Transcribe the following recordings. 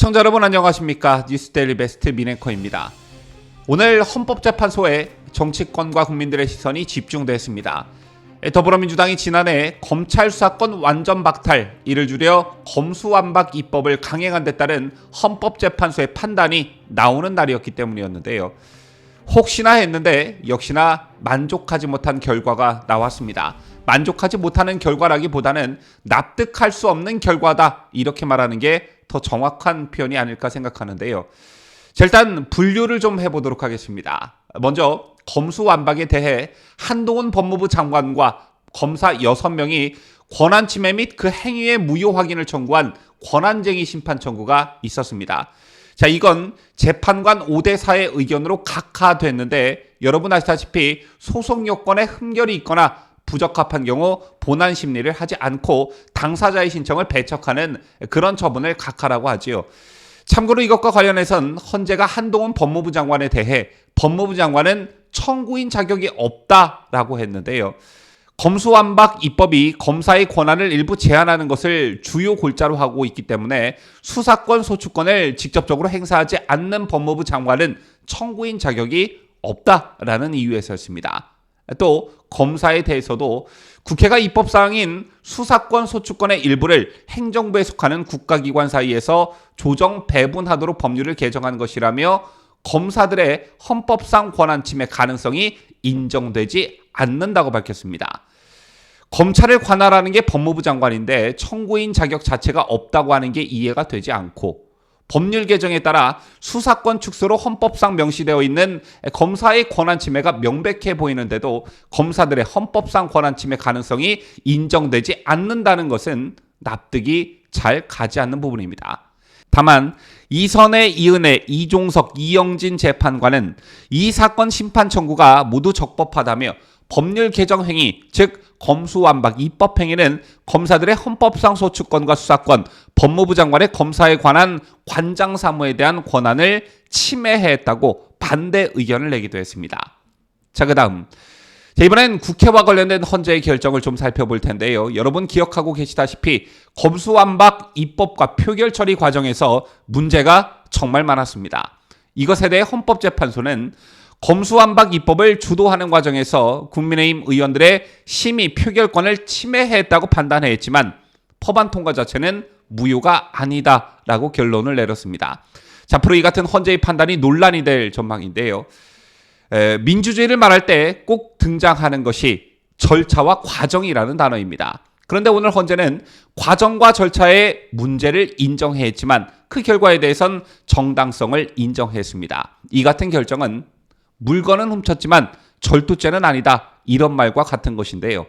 시청자 여러분 안녕하십니까? 뉴스데일리 베스트 민앵커입니다. 오늘 헌법재판소에 정치권과 국민들의 시선이 집중됐습니다. 더불어민주당이 지난해 검찰 수사권 완전 박탈, 이를 줄여 검수완박 입법을 강행한 데 따른 헌법재판소의 판단이 나오는 날이었기 때문이었는데요. 혹시나 했는데 역시나 만족하지 못한 결과가 나왔습니다. 만족하지 못하는 결과라기보다는 납득할 수 없는 결과다, 이렇게 말하는 게 더 정확한 표현이 아닐까 생각하는데요. 자, 일단 분류를 좀 해보도록 하겠습니다. 먼저 검수완박에 대해 한동훈 법무부 장관과 검사 6명이 권한침해 및 그 행위의 무효 확인을 청구한 권한쟁의 심판 청구가 있었습니다. 자, 이건 재판관 5대4의 의견으로 각하됐는데, 여러분 아시다시피 소송 요건에 흠결이 있거나 부적합한 경우 본안 심리를 하지 않고 당사자의 신청을 배척하는 그런 처분을 각하라고 하지요. 참고로 이것과 관련해선 헌재가 한동훈 법무부 장관에 대해 법무부 장관은 청구인 자격이 없다라고 했는데요. 검수완박 입법이 검사의 권한을 일부 제한하는 것을 주요 골자로 하고 있기 때문에 수사권, 소추권을 직접적으로 행사하지 않는 법무부 장관은 청구인 자격이 없다라는 이유에서였습니다. 또 검사에 대해서도 국회가 입법사항인 수사권, 소추권의 일부를 행정부에 속하는 국가기관 사이에서 조정 배분하도록 법률을 개정한 것이라며 검사들의 헌법상 권한 침해 가능성이 인정되지 않는다고 밝혔습니다. 검찰을 관할하는 게 법무부 장관인데 청구인 자격 자체가 없다고 하는 게 이해가 되지 않고, 법률 개정에 따라 수사권 축소로 헌법상 명시되어 있는 검사의 권한 침해가 명백해 보이는데도 검사들의 헌법상 권한 침해 가능성이 인정되지 않는다는 것은 납득이 잘 가지 않는 부분입니다. 다만 이선혜, 이은혜, 이종석, 이영진 재판관은 이 사건 심판 청구가 모두 적법하다며 법률 개정 행위, 즉 검수완박 입법 행위는 검사들의 헌법상 소추권과 수사권, 법무부 장관의 검사에 관한 관장 사무에 대한 권한을 침해했다고 반대 의견을 내기도 했습니다. 자, 그 다음 이번엔 국회와 관련된 헌재의 결정을 좀 살펴볼 텐데요. 여러분 기억하고 계시다시피 검수완박 입법과 표결 처리 과정에서 문제가 정말 많았습니다. 이것에 대해 헌법재판소는 검수완박 입법을 주도하는 과정에서 국민의힘 의원들의 심의 표결권을 침해했다고 판단했지만 법안 통과 자체는 무효가 아니다라고 결론을 내렸습니다. 자, 앞으로 이 같은 헌재의 판단이 논란이 될 전망인데요. 민주주의를 말할 때 꼭 등장하는 것이 절차와 과정이라는 단어입니다. 그런데 오늘 헌재는 과정과 절차의 문제를 인정했지만 그 결과에 대해선 정당성을 인정했습니다. 이 같은 결정은 물건은 훔쳤지만 절도죄는 아니다, 이런 말과 같은 것인데요.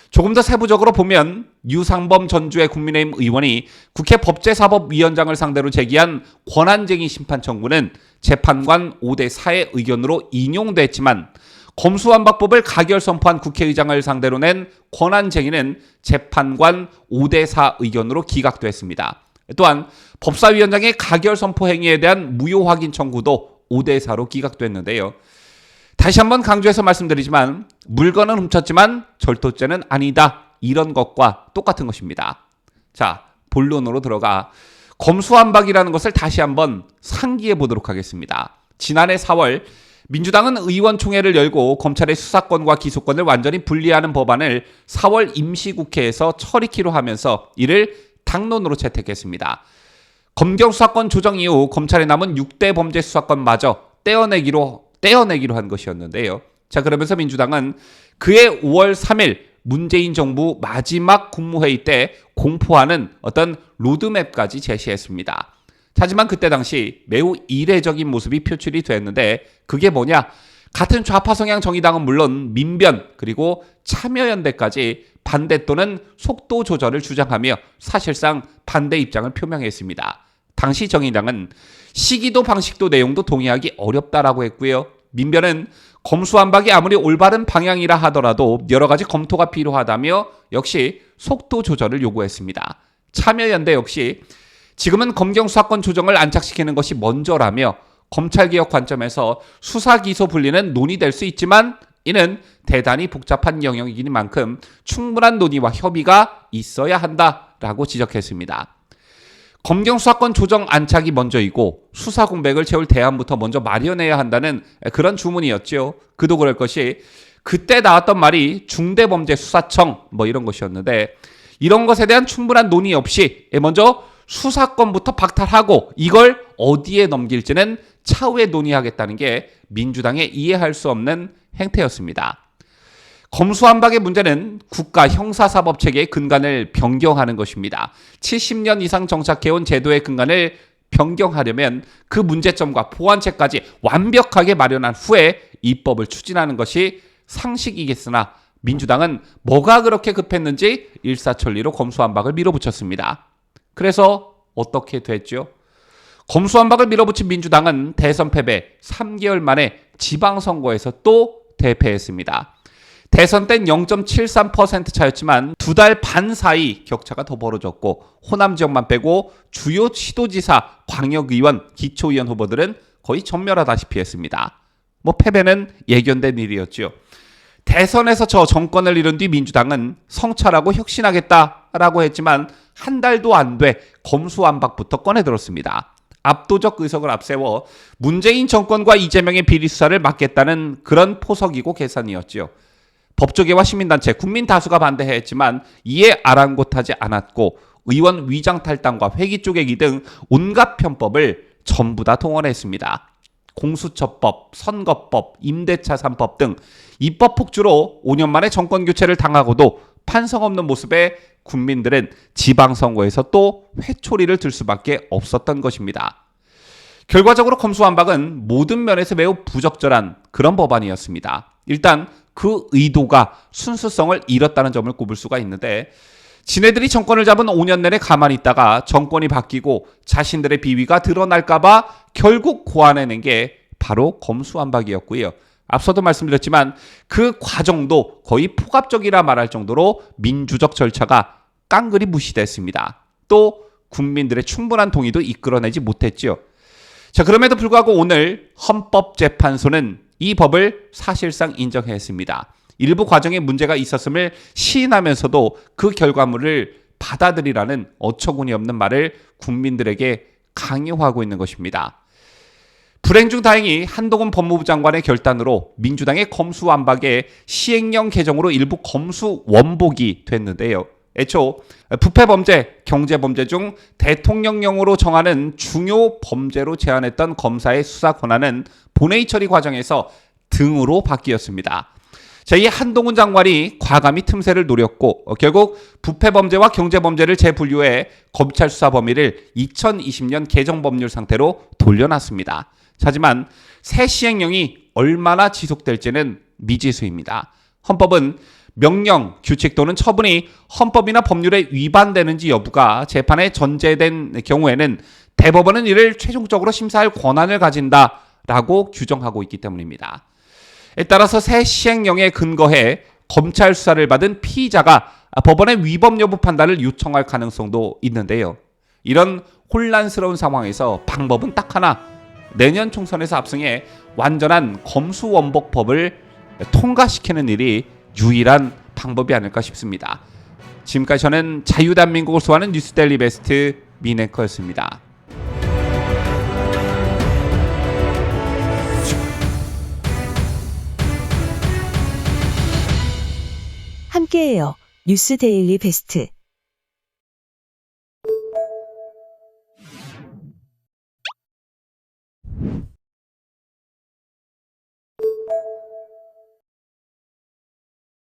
조금 더 세부적으로 보면 유상범 전주의 국민의힘 의원이 국회 법제사법위원장을 상대로 제기한 권한쟁의 심판 청구는 재판관 5대4의 의견으로 인용됐지만 검수완박법을 가결 선포한 국회의장을 상대로 낸 권한쟁의는 재판관 5대4 의견으로 기각됐습니다. 또한 법사위원장의 가결 선포 행위에 대한 무효 확인 청구도 5대4로 기각됐는데요. 다시 한번 강조해서 말씀드리지만 물건은 훔쳤지만 절도죄는 아니다, 이런 것과 똑같은 것입니다. 자, 본론으로 들어가 검수완박이라는 것을 다시 한번 상기해 보도록 하겠습니다. 지난해 4월 민주당은 의원총회를 열고 검찰의 수사권과 기소권을 완전히 분리하는 법안을 4월 임시국회에서 처리키로 하면서 이를 당론으로 채택했습니다. 검경수사권 조정 이후 검찰에 남은 6대 범죄 수사권마저 떼어내기로 한 것이었는데요. 자, 그러면서 민주당은 그해 5월 3일 문재인 정부 마지막 국무회의 때 공포하는 어떤 로드맵까지 제시했습니다. 하지만 그때 당시 매우 이례적인 모습이 표출이 됐는데, 그게 뭐냐? 같은 좌파 성향 정의당은 물론 민변 그리고 참여연대까지 반대 또는 속도 조절을 주장하며 사실상 반대 입장을 표명했습니다. 당시 정의당은 시기도 방식도 내용도 동의하기 어렵다라고 했고요. 민변은 검수완박이 아무리 올바른 방향이라 하더라도 여러 가지 검토가 필요하다며 역시 속도 조절을 요구했습니다. 참여연대 역시 지금은 검경수사권 조정을 안착시키는 것이 먼저라며 검찰개혁 관점에서 수사기소 분리는 논의될 수 있지만 이는 대단히 복잡한 영역이니만큼 충분한 논의와 협의가 있어야 한다라고 지적했습니다. 검경 수사권 조정 안착이 먼저이고 수사 공백을 채울 대안부터 먼저 마련해야 한다는 그런 주문이었죠. 그도 그럴 것이 그때 나왔던 말이 중대범죄수사청 뭐 이런 것이었는데 이런 것에 대한 충분한 논의 없이 먼저 수사권부터 박탈하고 이걸 어디에 넘길지는 차후에 논의하겠다는 게 민주당의 이해할 수 없는 행태였습니다. 검수완박의 문제는 국가 형사사법체계의 근간을 변경하는 것입니다. 70년 이상 정착해온 제도의 근간을 변경하려면 그 문제점과 보완책까지 완벽하게 마련한 후에 입법을 추진하는 것이 상식이겠으나 민주당은 뭐가 그렇게 급했는지 일사천리로 검수완박을 밀어붙였습니다. 그래서 어떻게 됐죠? 검수완박을 밀어붙인 민주당은 대선 패배 3개월 만에 지방선거에서 또 대패했습니다. 대선 땐 0.73% 차였지만 2달 반 사이 격차가 더 벌어졌고 호남 지역만 빼고 주요 시도지사, 광역의원, 기초의원 후보들은 거의 전멸하다시피 했습니다. 패배는 예견된 일이었죠. 대선에서 저 정권을 잃은 뒤 민주당은 성찰하고 혁신하겠다라고 했지만 한 달도 안 돼 검수완박부터 꺼내들었습니다. 압도적 의석을 앞세워 문재인 정권과 이재명의 비리수사를 막겠다는 그런 포석이고 계산이었지요. 법조계와 시민단체, 국민 다수가 반대했지만 이에 아랑곳하지 않았고 의원 위장 탈당과 회기 쪼개기 등 온갖 편법을 전부 다 동원했습니다. 공수처법, 선거법, 임대차 3법 등 입법 폭주로 5년 만에 정권 교체를 당하고도 판성 없는 모습에 국민들은 지방선거에서 또 회초리를 들 수밖에 없었던 것입니다. 결과적으로 검수완박은 모든 면에서 매우 부적절한 그런 법안이었습니다. 일단 그 의도가 순수성을 잃었다는 점을 꼽을 수가 있는데 지네들이 정권을 잡은 5년 내내 가만히 있다가 정권이 바뀌고 자신들의 비위가 드러날까봐 결국 고안해낸 게 바로 검수완박이었고요. 앞서도 말씀드렸지만 그 과정도 거의 폭압적이라 말할 정도로 민주적 절차가 깡그리 무시됐습니다. 또 국민들의 충분한 동의도 이끌어내지 못했죠. 자, 그럼에도 불구하고 오늘 헌법재판소는 이 법을 사실상 인정했습니다. 일부 과정에 문제가 있었음을 시인하면서도 그 결과물을 받아들이라는 어처구니 없는 말을 국민들에게 강요하고 있는 것입니다. 불행 중 다행히 한동훈 법무부 장관의 결단으로 민주당의 검수완박의 시행령 개정으로 일부 검수 원복이 됐는데요. 애초 부패범죄, 경제범죄 중 대통령령으로 정하는 중요 범죄로 제한했던 검사의 수사 권한은 본회의 처리 과정에서 등으로 바뀌었습니다. 자, 이 한동훈 장관이 과감히 틈새를 노렸고 결국 부패범죄와 경제범죄를 재분류해 검찰 수사 범위를 2020년 개정 법률 상태로 돌려놨습니다. 하지만 새 시행령이 얼마나 지속될지는 미지수입니다. 헌법은 명령, 규칙 또는 처분이 헌법이나 법률에 위반되는지 여부가 재판에 전제된 경우에는 대법원은 이를 최종적으로 심사할 권한을 가진다라고 규정하고 있기 때문입니다. 따라서 새 시행령에 근거해 검찰 수사를 받은 피의자가 법원의 위법 여부 판단을 요청할 가능성도 있는데요. 이런 혼란스러운 상황에서 방법은 딱 하나, 내년 총선에서 압승해 완전한 검수원복법을 통과시키는 일이 유일한 방법이 아닐까 싶습니다. 지금까지 저는 자유대한민국을 소화하는 뉴스데일리 베스트 민앵커였습니다. 함께해요. 뉴스데일리 베스트.